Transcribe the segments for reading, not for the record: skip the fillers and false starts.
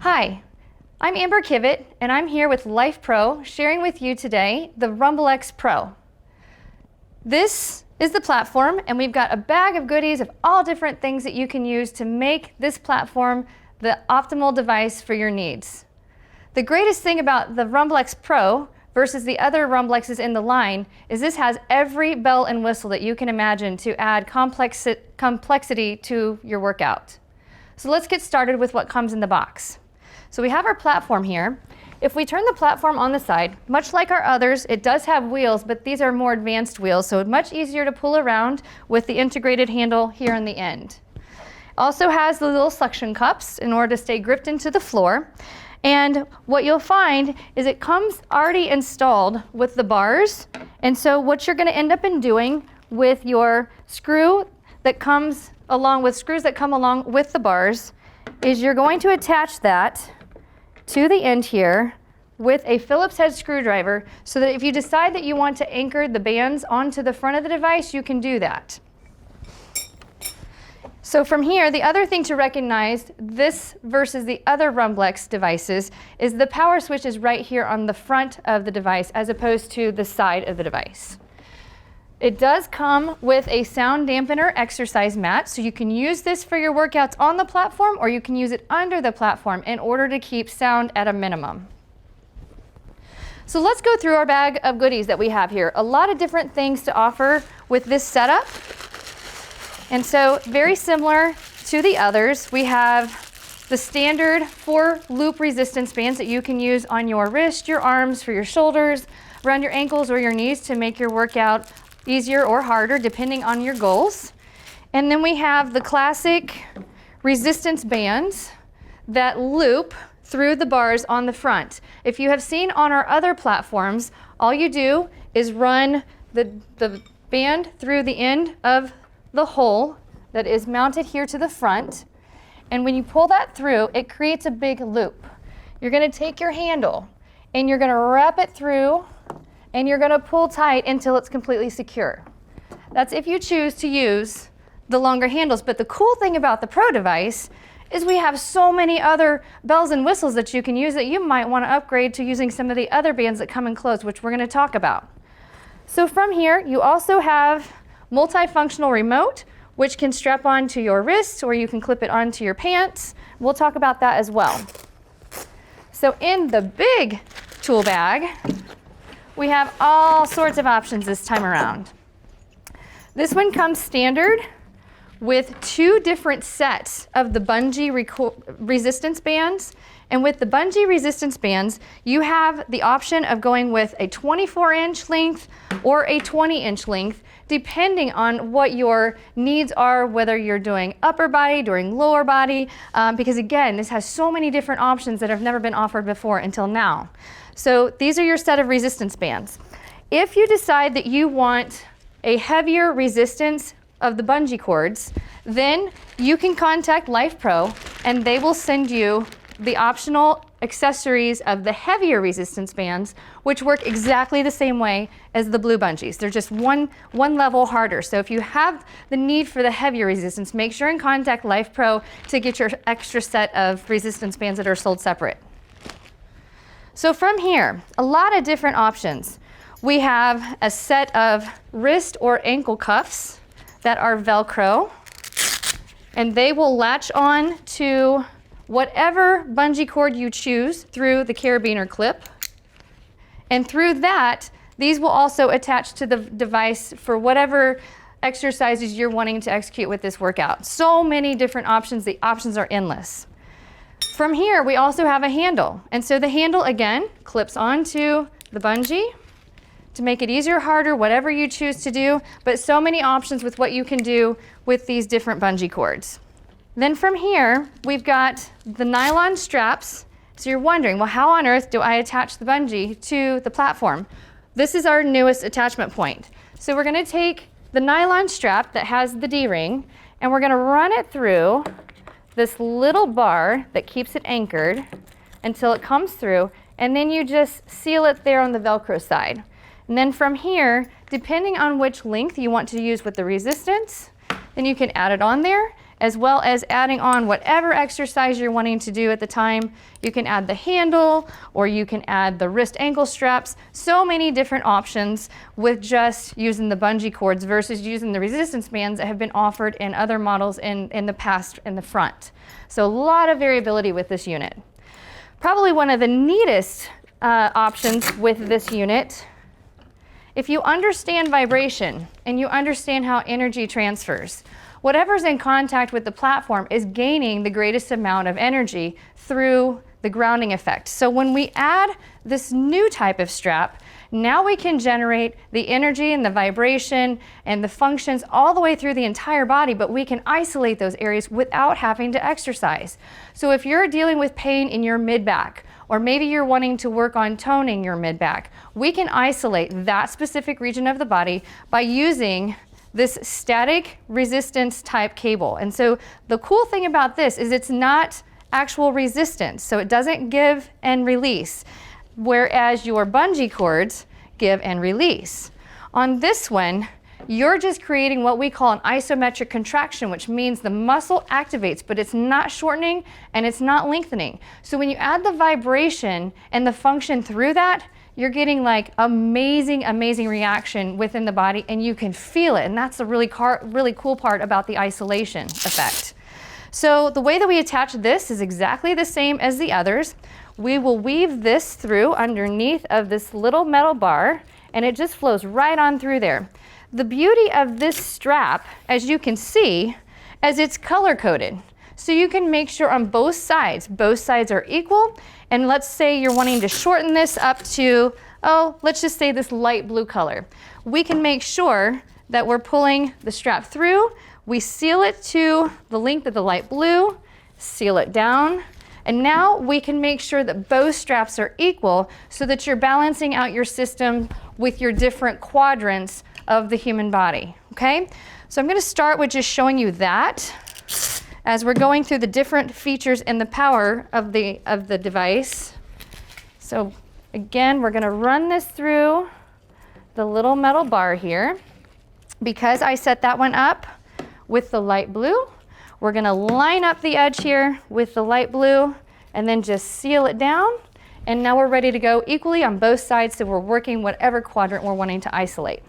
Hi, I'm Amber Kivett, and I'm here with Lifepro, sharing with you today the Rumblex Pro. This is the platform, and we've got a bag of goodies of all different things that you can use to make this platform the optimal device for your needs. The greatest thing about the Rumblex Pro versus the other Rumblexes in the line is this has every bell and whistle that you can imagine to add complexity to your workout. So let's get started with what comes in the box. So we have our platform here. If we turn the platform on the side, much like our others, it does have wheels, but these are more advanced wheels, so much easier to pull around with the integrated handle here on the end. Also has the little suction cups in order to stay gripped into the floor. And what you'll find is it comes already installed with the bars. And so what you're going to end up doing with your screw that comes along with screws that come along with the bars is you're going to attach that to the end here with a Phillips head screwdriver so that if you decide that you want to anchor the bands onto the front of the device, you can do that. So from here, the other thing to recognize, this versus the other Rumblex devices, is the power switch is right here on the front of the device as opposed to the side of the device. It does come with a sound dampener exercise mat, so you can use this for your workouts on the platform or you can use it under the platform in order to keep sound at a minimum. So let's go through our bag of goodies that we have here. A lot of different things to offer with this setup. And so very similar to the others, we have the standard 4 loop resistance bands that you can use on your wrist, your arms, for your shoulders, around your ankles or your knees to make your workout easier or harder depending on your goals. And then we have the classic resistance bands that loop through the bars on the front. If you have seen on our other platforms, all you do is run the band through the end of the hole that is mounted here to the front. And when you pull that through, it creates a big loop. You're going to take your handle and you're going to wrap it through and you're going to pull tight until it's completely secure. That's if you choose to use the longer handles. But the cool thing about the Pro device is we have so many other bells and whistles that you can use that you might want to upgrade to using some of the other bands that come enclosed, which we're going to talk about. So from here, you also have multifunctional remote, which can strap onto your wrist or you can clip it onto your pants. We'll talk about that as well. So in the big tool bag, we have all sorts of options this time around. This one comes standard with 2 different sets of the bungee resistance bands. And with the bungee resistance bands, you have the option of going with a 24-inch length or a 20-inch length, depending on what your needs are, whether you're doing upper body, doing lower body, because again, this has so many different options that have never been offered before until now. So these are your set of resistance bands. If you decide that you want a heavier resistance of the bungee cords, then you can contact Lifepro and they will send you the optional accessories of the heavier resistance bands, which work exactly the same way as the blue bungees. They're just one level harder. So if you have the need for the heavier resistance, make sure and contact Lifepro to get your extra set of resistance bands that are sold separate. So from here, a lot of different options. We have a set of wrist or ankle cuffs that are Velcro, and they will latch on to whatever bungee cord you choose through the carabiner clip. And through that, these will also attach to the device for whatever exercises you're wanting to execute with this workout. So many different options. The options are endless. From here, we also have a handle. And so the handle, again, clips onto the bungee to make it easier or harder, whatever you choose to do, but so many options with what you can do with these different bungee cords. Then from here, we've got the nylon straps. So you're wondering, well, how on earth do I attach the bungee to the platform? This is our newest attachment point. So we're going to take the nylon strap that has the D-ring, and we're going to run it through this little bar that keeps it anchored until it comes through, and then you just seal it there on the Velcro side. And then from here, depending on which length you want to use with the resistance, then you can add it on there. as well as adding on whatever exercise you're wanting to do at the time. You can add the handle, or you can add the wrist ankle straps. So many different options with just using the bungee cords versus using the resistance bands that have been offered in other models in the past in the front. So a lot of variability with this unit. Probably one of the neatest options with this unit, if you understand vibration and you understand how energy transfers, whatever's in contact with the platform is gaining the greatest amount of energy through the grounding effect. So when we add this new type of strap, now we can generate the energy and the vibration and the functions all the way through the entire body, but we can isolate those areas without having to exercise. So if you're dealing with pain in your mid-back, or maybe you're wanting to work on toning your mid-back, we can isolate that specific region of the body by using this static resistance type cable. And so the cool thing about this is it's not actual resistance, so it doesn't give and release, whereas your bungee cords give and release. On this one, you're just creating what we call an isometric contraction, which means the muscle activates, but it's not shortening and it's not lengthening. So when you add the vibration and the function through that, you're getting like amazing reaction within the body, and you can feel it. And that's the really cool part about the isolation effect. So the way that we attach this is exactly the same as the others. We will weave this through underneath of this little metal bar, and it just flows right on through there. The beauty of this strap, as you can see, is it's color coded. So you can make sure on both sides are equal. And let's say you're wanting to shorten this up to, let's just say this light blue color. We can make sure that we're pulling the strap through. We seal it to the length of the light blue, seal it down, and now we can make sure that both straps are equal so that you're balancing out your system with your different quadrants of the human body, okay? So I'm gonna start with just showing you that as we're going through the different features and the power of the device. So again, we're gonna run this through the little metal bar here. Because I set that one up with the light blue, we're gonna line up the edge here with the light blue and then just seal it down. And now we're ready to go equally on both sides, so we're working whatever quadrant we're wanting to isolate.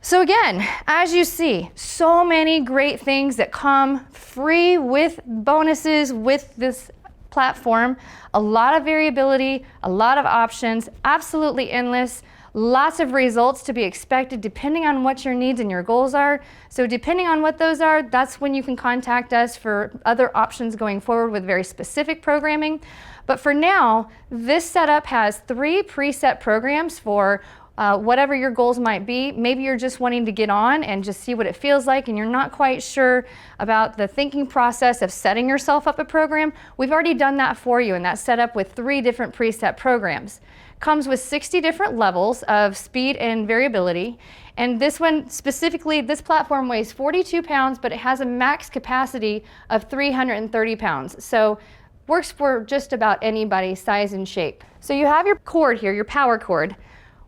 So again, as you see, so many great things that come free with bonuses with this platform. A lot of variability, a lot of options, absolutely endless. Lots of results to be expected depending on what your needs and your goals are. So depending on what those are, that's when you can contact us for other options going forward with very specific programming. But for now, this setup has 3 preset programs for whatever your goals might be. Maybe you're just wanting to get on and just see what it feels like and you're not quite sure about the thinking process of setting yourself up a program. We've already done that for you, and that's set up with 3 different preset programs. Comes with 60 different levels of speed and variability. And this one specifically, this platform weighs 42 pounds, but it has a max capacity of 330 pounds. So works for just about anybody's size and shape. So you have your cord here, your power cord.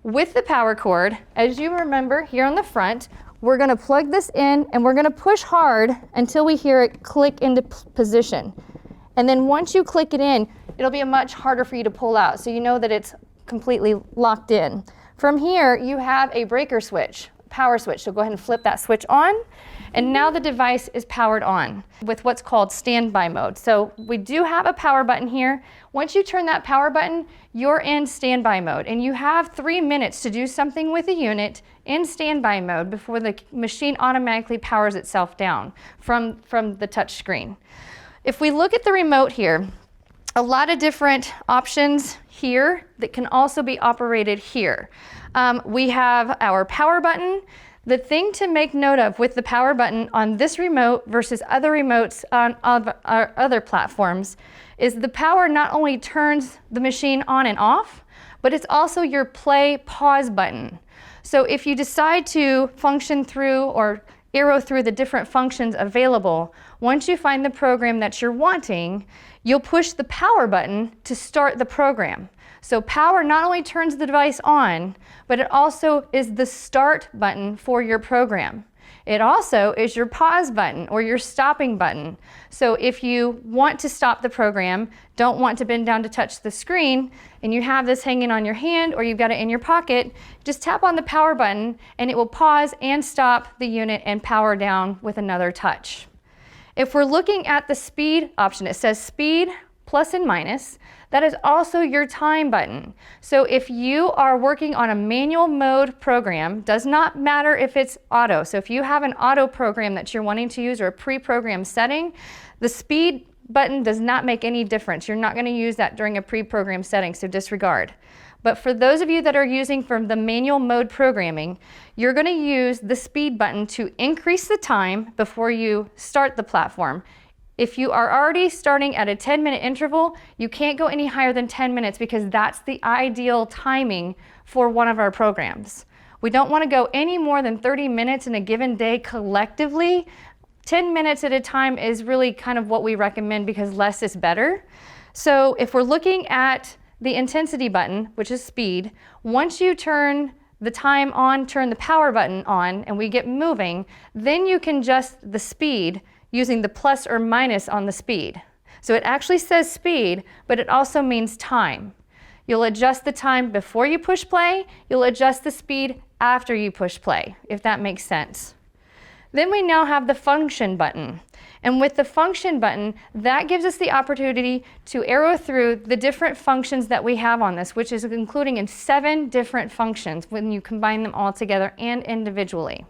With the power cord, as you remember here on the front, we're gonna plug this in and we're gonna push hard until we hear it click into position. And then once you click it in, it'll be much harder for you to pull out, so you know that it's completely locked in. From here, you have a breaker switch, power switch. So go ahead and flip that switch on. And now the device is powered on with what's called standby mode. So we do have a power button here. Once you turn that power button, you're in standby mode. And you have 3 minutes to do something with the unit in standby mode before the machine automatically powers itself down from the touch screen. If we look at the remote here, a lot of different options here that can also be operated here. We have our power button. The thing to make note of with the power button on this remote versus other remotes on our other platforms is the power not only turns the machine on and off, but it's also your play pause button. So if you decide to function through or arrow through the different functions available, once you find the program that you're wanting, you'll push the power button to start the program. So power not only turns the device on, but it also is the start button for your program. It also is your pause button or your stopping button. So if you want to stop the program, don't want to bend down to touch the screen, and you have this hanging on your hand or you've got it in your pocket, just tap on the power button and it will pause and stop the unit and power down with another touch. If we're looking at the speed option, it says speed plus and minus. That is also your time button. So if you are working on a manual mode program, does not matter if it's auto. So if you have an auto program that you're wanting to use or a pre-programmed setting, the speed button does not make any difference. You're not going to use that during a pre-programmed setting, so disregard. But for those of you that are using from the manual mode programming, you're going to use the speed button to increase the time before you start the platform. If you are already starting at a 10-minute interval, you can't go any higher than 10 minutes because that's the ideal timing for one of our programs. We don't want to go any more than 30 minutes in a given day collectively. 10 minutes at a time is really kind of what we recommend because less is better. So if we're looking at the intensity button, which is speed, once you turn the time on, turn the power button on, and we get moving, then you can adjust the speed using the plus or minus on the speed. So it actually says speed, but it also means time. You'll adjust the time before you push play, you'll adjust the speed after you push play, if that makes sense. Then we now have the function button. And with the function button, that gives us the opportunity to arrow through the different functions that we have on this, which is including in 7 different functions when you combine them all together and individually.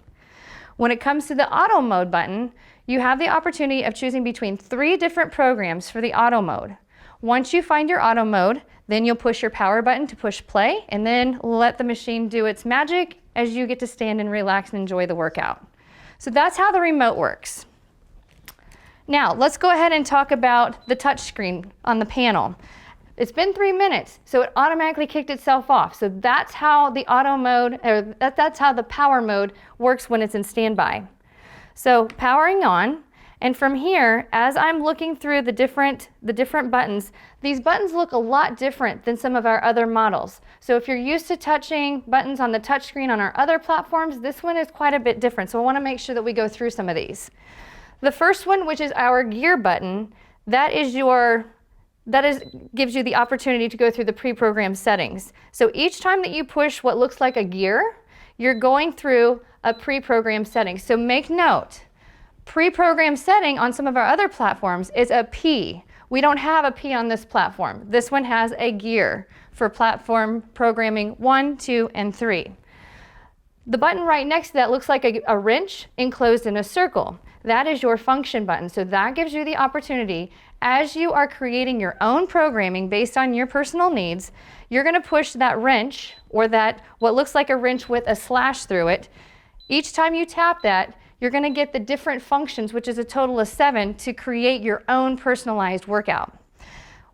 When it comes to the auto mode button, you have the opportunity of choosing between 3 different programs for the auto mode. Once you find your auto mode, then you'll push your power button to push play and then let the machine do its magic as you get to stand and relax and enjoy the workout. So that's how the remote works. Now, let's go ahead and talk about the touch screen on the panel. It's been 3 minutes, so it automatically kicked itself off. So that's how the auto mode, or that's how the power mode works when it's in standby. So powering on, and from here, as I'm looking through the different buttons, these buttons look a lot different than some of our other models. So if you're used to touching buttons on the touch screen on our other platforms, this one is quite a bit different. So I want to make sure that we go through some of these. The first one, which is our gear button, gives you the opportunity to go through the pre-programmed settings. So each time that you push what looks like a gear, you're going through a pre-programmed setting. So make note, pre-programmed setting on some of our other platforms is a P. We don't have a P on this platform. This one has a gear for platform programming 1, 2, and 3. The button right next to that looks like a wrench enclosed in a circle. That is your function button. So that gives you the opportunity, as you are creating your own programming based on your personal needs, you're going to push that wrench, or that what looks like a wrench with a slash through it. Each time you tap that, you're going to get the different functions, which is a total of 7, to create your own personalized workout.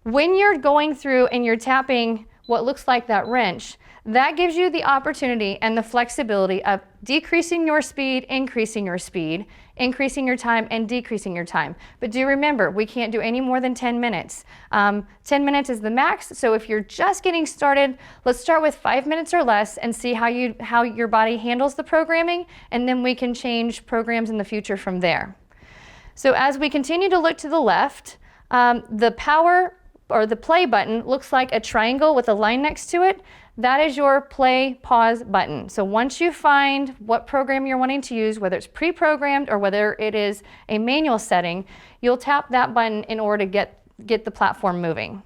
When you're going through and you're tapping what looks like that wrench, that gives you the opportunity and the flexibility of decreasing your speed, increasing your speed, increasing your time, and decreasing your time. But do remember, we can't do any more than 10 minutes. 10 minutes is the max, so if you're just getting started, let's start with 5 minutes or less and see how your body handles the programming, and then we can change programs in the future from there. So as we continue to look to the left, the power or the play button looks like a triangle with a line next to it. That is your play pause button. So once you find what program you're wanting to use, whether it's pre-programmed or whether it is a manual setting, you'll tap that button in order to get the platform moving.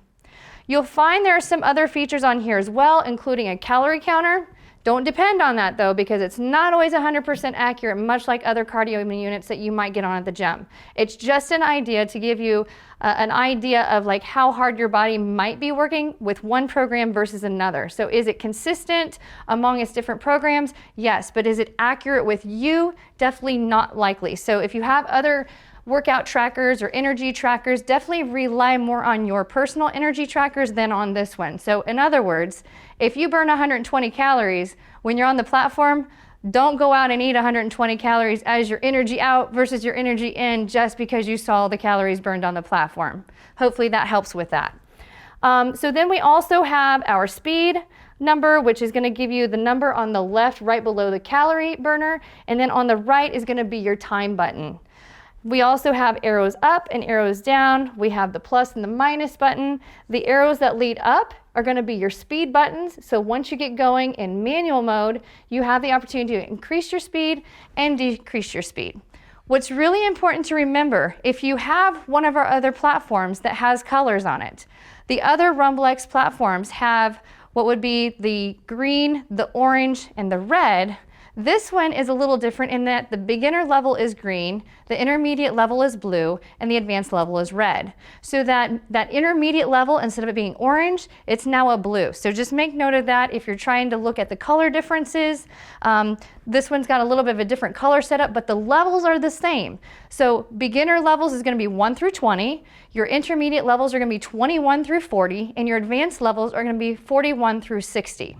You'll find there are some other features on here as well, including a calorie counter. Don't depend on that though, because it's not always 100% accurate, much like other cardio units that you might get on at the gym. It's just an idea to give you an idea of like how hard your body might be working with one program versus another. So is it consistent among its different programs? Yes, but is it accurate with you? Definitely not likely. So if you have other workout trackers or energy trackers, definitely rely more on your personal energy trackers than on this one. So in other words, if you burn 120 calories when you're on the platform, don't go out and eat 120 calories as your energy out versus your energy in just because you saw the calories burned on the platform. Hopefully that helps with that. So then we also have our speed, number, which is going to give you the number on the left right below the calorie burner, and then on the right is going to be your time button. We also have arrows up and arrows down. We have the plus and the minus button. The arrows that lead up are going to be your speed buttons. So once you get going in manual mode, you have the opportunity to increase your speed and decrease your speed. What's really important to remember, if you have one of our other platforms that has colors on it, the other Rumblex platforms have what would be the green, the orange, and the red. This one is a little different in that the beginner level is green, the intermediate level is blue, and the advanced level is red. So that intermediate level, instead of it being orange, it's now a blue. So just make note of that if you're trying to look at the color differences. This one's got a little bit of a different color setup, but the levels are the same. So beginner levels is going to be 1 through 20, your intermediate levels are going to be 21 through 40, and your advanced levels are going to be 41 through 60.